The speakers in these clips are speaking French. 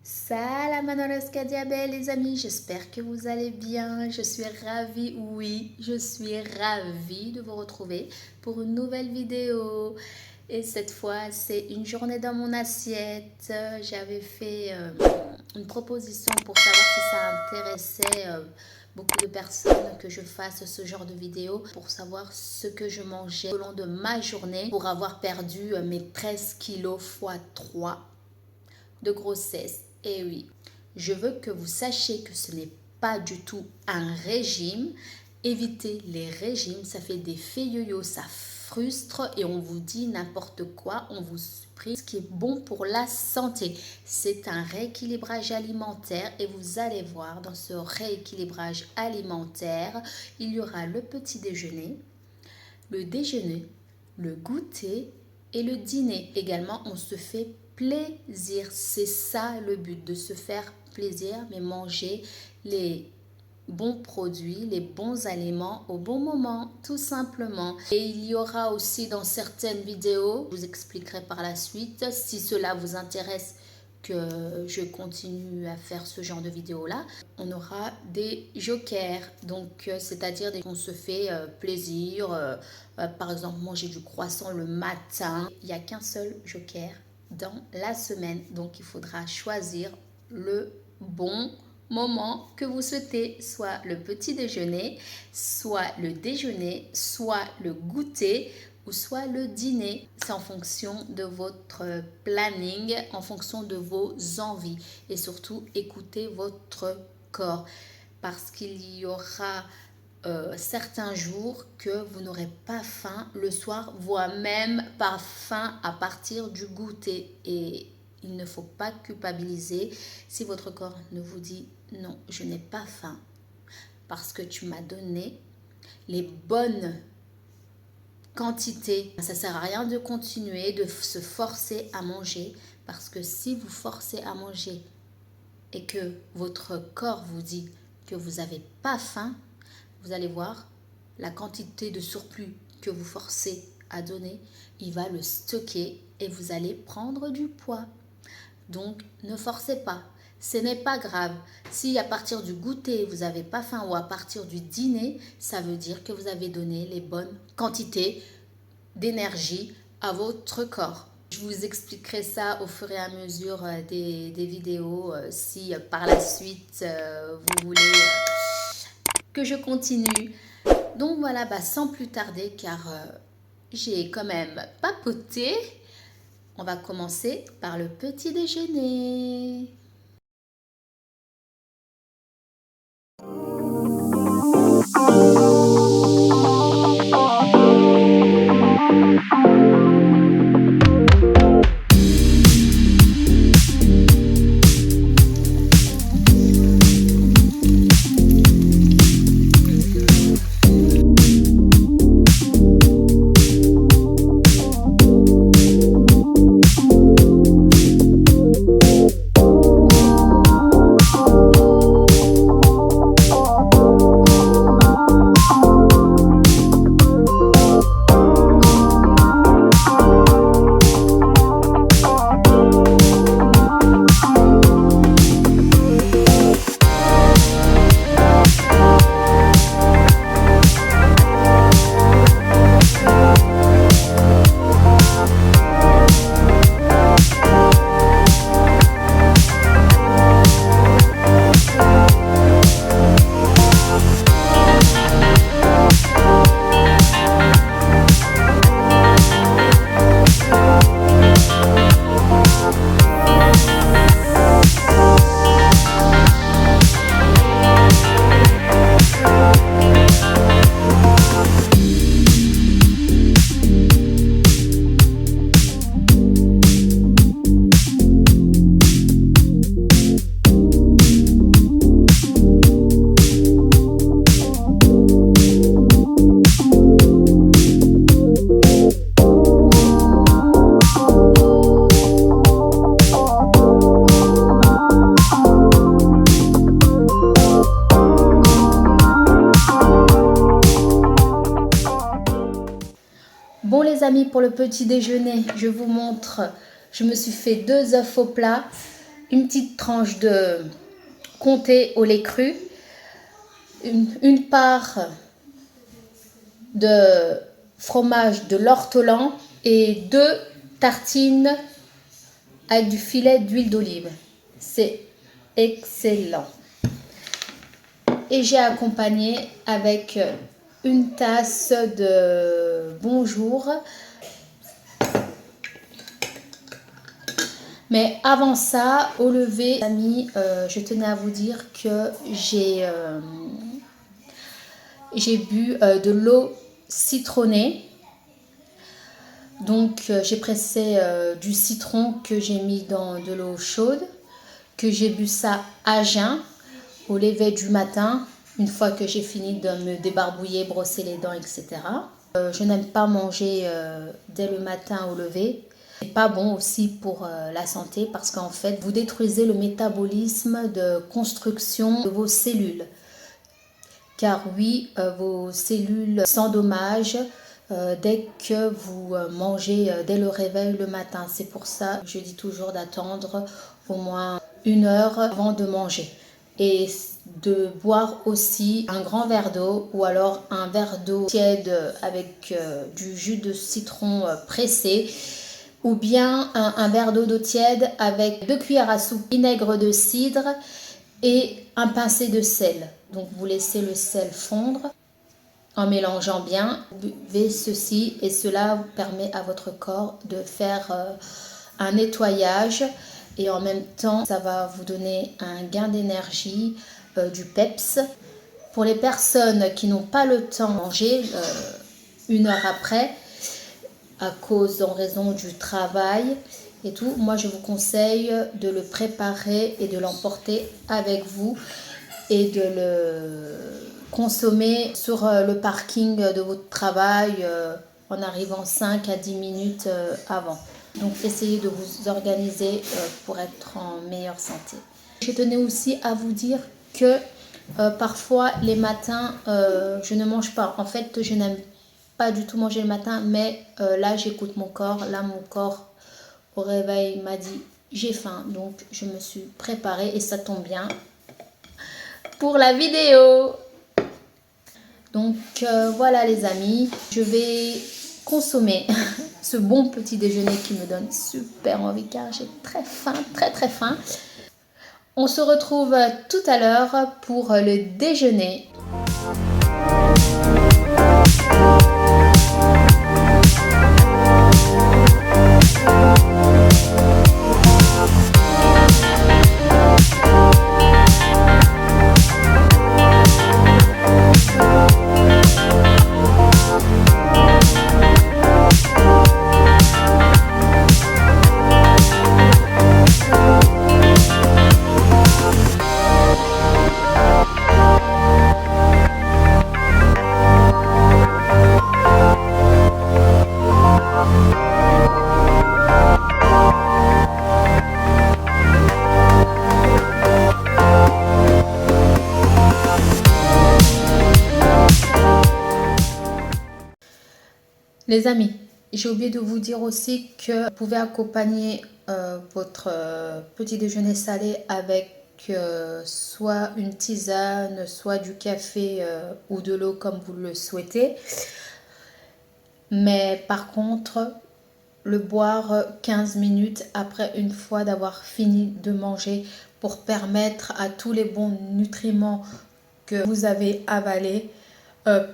Salam Anoraska Diabel les amis, j'espère que vous allez bien. Je suis ravie, oui, je suis ravie de vous retrouver pour une nouvelle vidéo. Et cette fois, c'est une journée dans mon assiette. J'avais fait une proposition pour savoir si ça intéressait beaucoup de personnes que je fasse ce genre de vidéo pour savoir ce que je mangeais au long de ma journée pour avoir perdu mes 13 kilos x 3 de grossesse. Et oui, je veux que vous sachiez que ce n'est pas du tout un régime. Évitez les régimes, ça fait des faits yo-yo, ça frustre et on vous dit n'importe quoi, on vous supprime ce qui est bon pour la santé. C'est un rééquilibrage alimentaire et vous allez voir dans ce rééquilibrage alimentaire, il y aura le petit déjeuner, le déjeuner, le goûter et le dîner. Également, on se fait plaisir. C'est ça le but, de se faire plaisir, mais manger les bons produits, les bons aliments au bon moment, tout simplement. Et il y aura aussi dans certaines vidéos, je vous expliquerai par la suite, si cela vous intéresse, que je continue à faire ce genre de vidéo là, on aura des jokers, donc c'est-à-dire qu'on se fait plaisir, par exemple manger du croissant le matin. Il n'y a qu'un seul joker dans la semaine, donc il faudra choisir le bon moment que vous souhaitez, soit le petit déjeuner, soit le déjeuner, soit le goûter ou soit le dîner. C'est en fonction de votre planning, en fonction de vos envies et surtout écoutez votre corps parce qu'il y aura certains jours que vous n'aurez pas faim le soir, voire même pas faim à partir du goûter. Et il ne faut pas culpabiliser si votre corps ne vous dit non, je n'ai pas faim parce que tu m'as donné les bonnes quantités. Ça ne sert à rien de continuer de se forcer à manger parce que si vous forcez à manger et que votre corps vous dit que vous n'avez pas faim, vous allez voir la quantité de surplus que vous forcez à donner, il va le stocker et vous allez prendre du poids. Donc, ne forcez pas. Ce n'est pas grave. Si à partir du goûter, vous n'avez pas faim ou à partir du dîner, ça veut dire que vous avez donné les bonnes quantités d'énergie à votre corps. Je vous expliquerai ça au fur et à mesure des vidéos si par la suite vous voulez que je continue. Donc voilà, sans plus tarder car j'ai quand même papoté. On va commencer par le petit déjeuner. Bon les amis, pour le petit déjeuner, je vous montre, je me suis fait 2 œufs au plat. une petite tranche de comté au lait cru, une part de fromage de l'ortolan et 2 tartines avec du filet d'huile d'olive. C'est excellent. Et j'ai accompagné avec une tasse de bonjour. Mais avant ça, au lever, amis, je tenais à vous dire que j'ai bu de l'eau citronnée. Donc j'ai pressé du citron que j'ai mis dans de l'eau chaude, que j'ai bu ça à jeun au lever du matin, une fois que j'ai fini de me débarbouiller, brosser les dents, etc. Je n'aime pas manger dès le matin au lever. C'est pas bon aussi pour la santé parce qu'en fait, vous détruisez le métabolisme de construction de vos cellules. Car oui, vos cellules s'endommagent dès que vous mangez dès le réveil le matin. C'est pour ça que je dis toujours d'attendre au moins 1 heure avant de manger. Et de boire aussi un grand verre d'eau ou alors un verre d'eau tiède avec du jus de citron pressé. Ou bien un verre d'eau tiède avec 2 cuillères à soupe vinaigre de cidre et un pincé de sel. Donc vous laissez le sel fondre en mélangeant bien. Vous buvez ceci et cela permet à votre corps de faire un nettoyage et en même temps ça va vous donner un gain d'énergie, du peps. Pour les personnes qui n'ont pas le temps de manger 1 heure après, en raison du travail et tout, moi je vous conseille de le préparer et de l'emporter avec vous et de le consommer sur le parking de votre travail en arrivant 5 à 10 minutes avant. Donc essayez de vous organiser pour être en meilleure santé. Je tenais aussi à vous dire que parfois les matins je ne mange pas. En fait, je n'aime pas du tout manger le matin, mais là j'écoute mon corps. Là mon corps au réveil m'a dit j'ai faim, donc je me suis préparée et ça tombe bien pour la vidéo. Donc voilà les amis, je vais consommer ce bon petit déjeuner qui me donne super envie car j'ai très faim, très faim. On se retrouve tout à l'heure pour le déjeuner. Les amis, j'ai oublié de vous dire aussi que vous pouvez accompagner votre petit déjeuner salé avec soit une tisane, soit du café ou de l'eau comme vous le souhaitez. Mais par contre, le boire 15 minutes après une fois d'avoir fini de manger pour permettre à tous les bons nutriments que vous avez avalés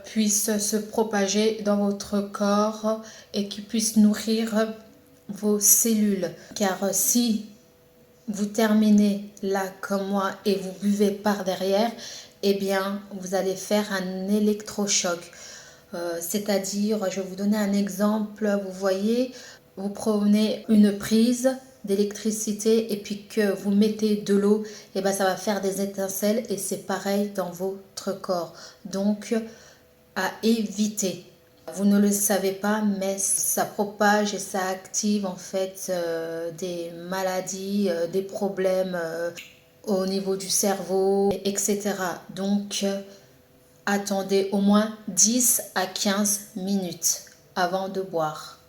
puissent se propager dans votre corps et qui puissent nourrir vos cellules. Car si vous terminez là comme moi et vous buvez par derrière, eh bien vous allez faire un électrochoc. C'est-à-dire, je vais vous donner un exemple, vous voyez, vous prenez une prise d'électricité et puis que vous mettez de l'eau, et ben ça va faire des étincelles et c'est pareil dans votre corps. Donc à éviter. Vous ne le savez pas, mais ça propage et ça active en fait des maladies, des problèmes au niveau du cerveau, etc. Donc attendez au moins 10 à 15 minutes avant de boire.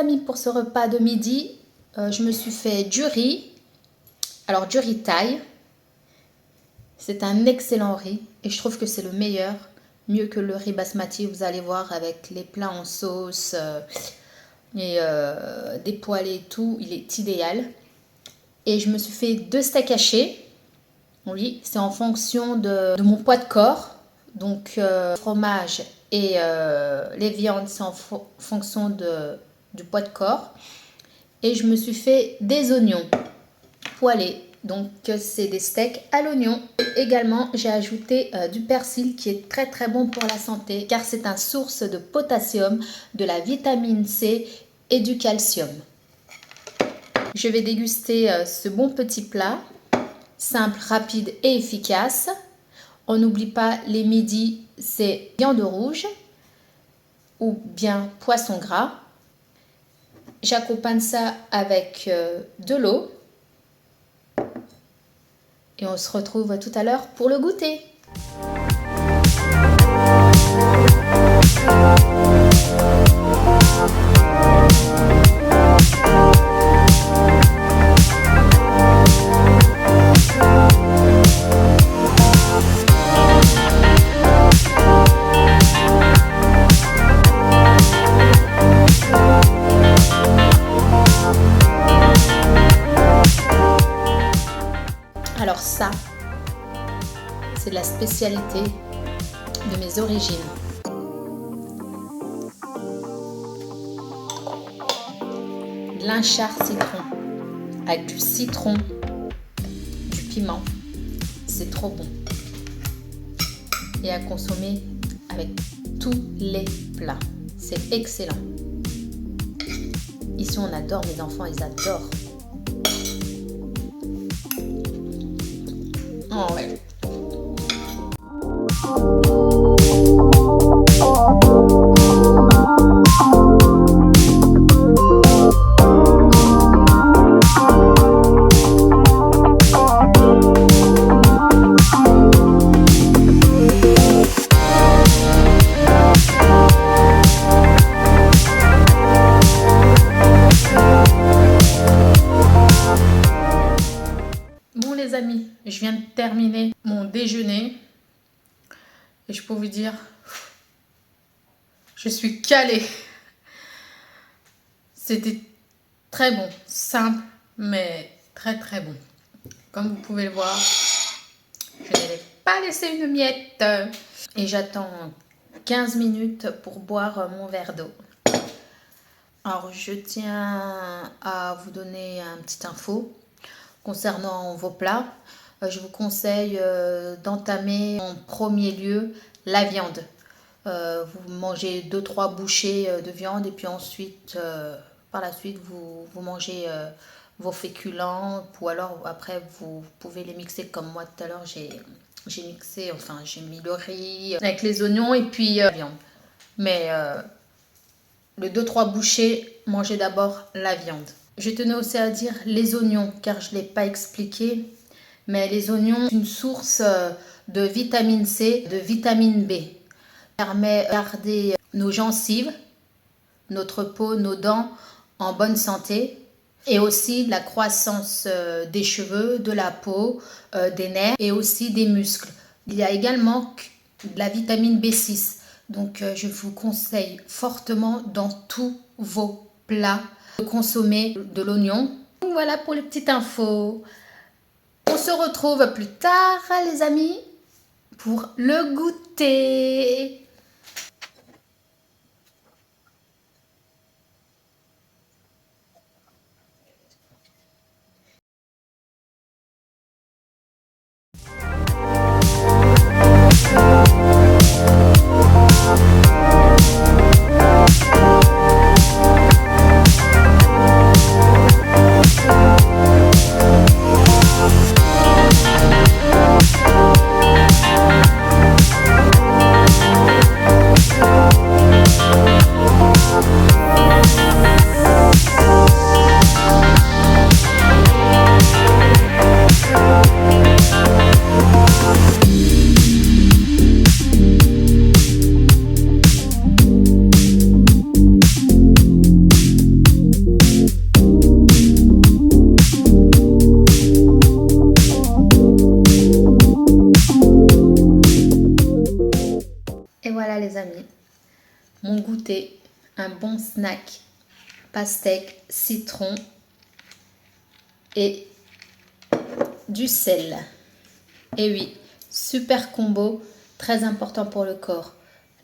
amis, pour ce repas de midi, je me suis fait du riz. Alors du riz thaï, c'est un excellent riz et je trouve que c'est le meilleur, mieux que le riz basmati. Vous allez voir avec les plats en sauce et des poêlés et tout, il est idéal. Et je me suis fait 2 steaks hachés. Oui, c'est en fonction de mon poids de corps. Donc fromage et les viandes, c'est en fonction du poids de corps. Et je me suis fait des oignons poêlés. Donc c'est des steaks à l'oignon. Également, j'ai ajouté du persil qui est très très bon pour la santé car c'est une source de potassium, de la vitamine C et du calcium. Je vais déguster ce bon petit plat, simple, rapide et efficace. On n'oublie pas les midis, c'est viande rouge ou bien poisson gras. J'accompagne ça avec de l'eau. Et on se retrouve tout à l'heure pour le goûter. Alors ça, c'est la spécialité de mes origines. De l'inchard citron, avec du citron, du piment, c'est trop bon. Et à consommer avec tous les plats, c'est excellent. Ici on adore, mes enfants ils adorent. Oh ouais. Bon les amis, je viens de terminer mon déjeuner et je peux vous dire, je suis calée. C'était très bon, simple mais très très bon. Comme vous pouvez le voir, je n'avais pas laissé une miette et j'attends 15 minutes pour boire mon verre d'eau. Alors je tiens à vous donner une petite info concernant vos plats. Je vous conseille d'entamer en premier lieu la viande. Vous mangez 2-3 bouchées de viande et puis ensuite, par la suite, vous mangez vos féculents ou alors après vous pouvez les mixer comme moi tout à l'heure. J'ai mixé, enfin j'ai mis le riz avec les oignons et puis la viande. Mais le 2-3 bouchées, mangez d'abord la viande. Je tenais aussi à dire les oignons, car je ne l'ai pas expliqué, mais les oignons, c'est une source de vitamine C, de vitamine B. Ça permet de garder nos gencives, notre peau, nos dents en bonne santé, et aussi la croissance des cheveux, de la peau, des nerfs et aussi des muscles. Il y a également de la vitamine B6. Donc je vous conseille fortement dans tous vos plats de consommer de l'oignon. Voilà pour les petites infos. On se retrouve plus tard les amis pour le goûter. Et voilà les amis, mon goûter, un bon snack, pastèque, citron et du sel. Et oui, super combo, très important pour le corps.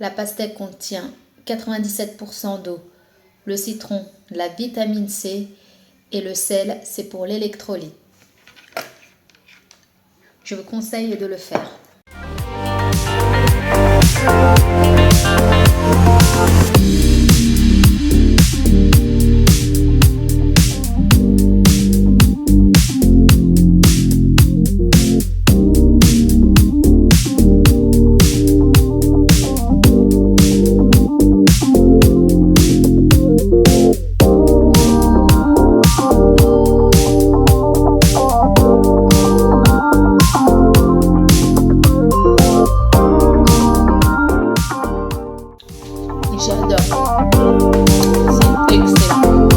La pastèque contient 97% d'eau, le citron, la vitamine C et le sel, c'est pour l'électrolyte. Je vous conseille de le faire. J'adore. C'est excellent.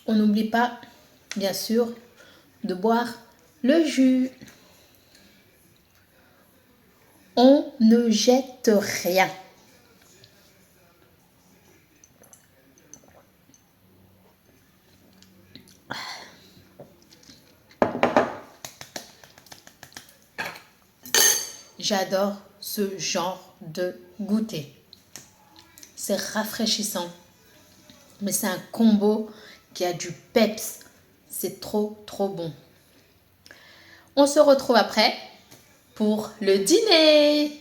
On n'oublie pas, bien sûr, de boire le jus. On ne jette rien. J'adore ce genre de goûter. C'est rafraîchissant, mais c'est un combo qui a du peps. C'est trop, trop bon. On se retrouve après pour le dîner.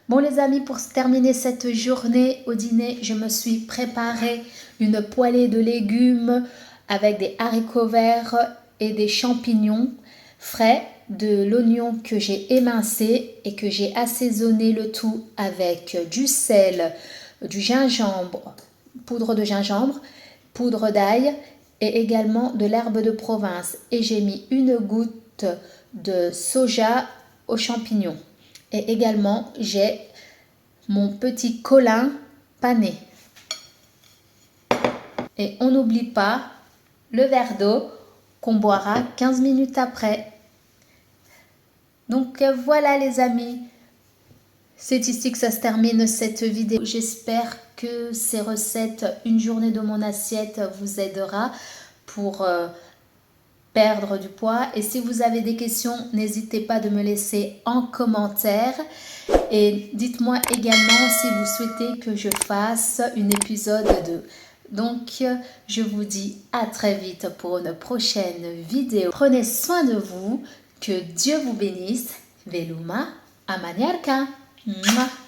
Bon les amis, pour terminer cette journée au dîner, je me suis préparé une poêlée de légumes avec des haricots verts et des champignons frais, de l'oignon que j'ai émincé et que j'ai assaisonné le tout avec du sel, du gingembre, poudre de gingembre, poudre d'ail et également de l'herbe de Provence. Et j'ai mis une goutte de soja aux champignons. Et également, j'ai mon petit colin pané. Et on n'oublie pas le verre d'eau qu'on boira 15 minutes après. Donc voilà les amis, c'est ici que ça se termine cette vidéo. J'espère que ces recettes, une journée de mon assiette, vous aidera pour perdre du poids. Et si vous avez des questions, n'hésitez pas de me laisser en commentaire. Et dites-moi également si vous souhaitez que je fasse un épisode 2. Donc, je vous dis à très vite pour une prochaine vidéo. Prenez soin de vous. Que Dieu vous bénisse. Veluma Amaniarka. Mouah.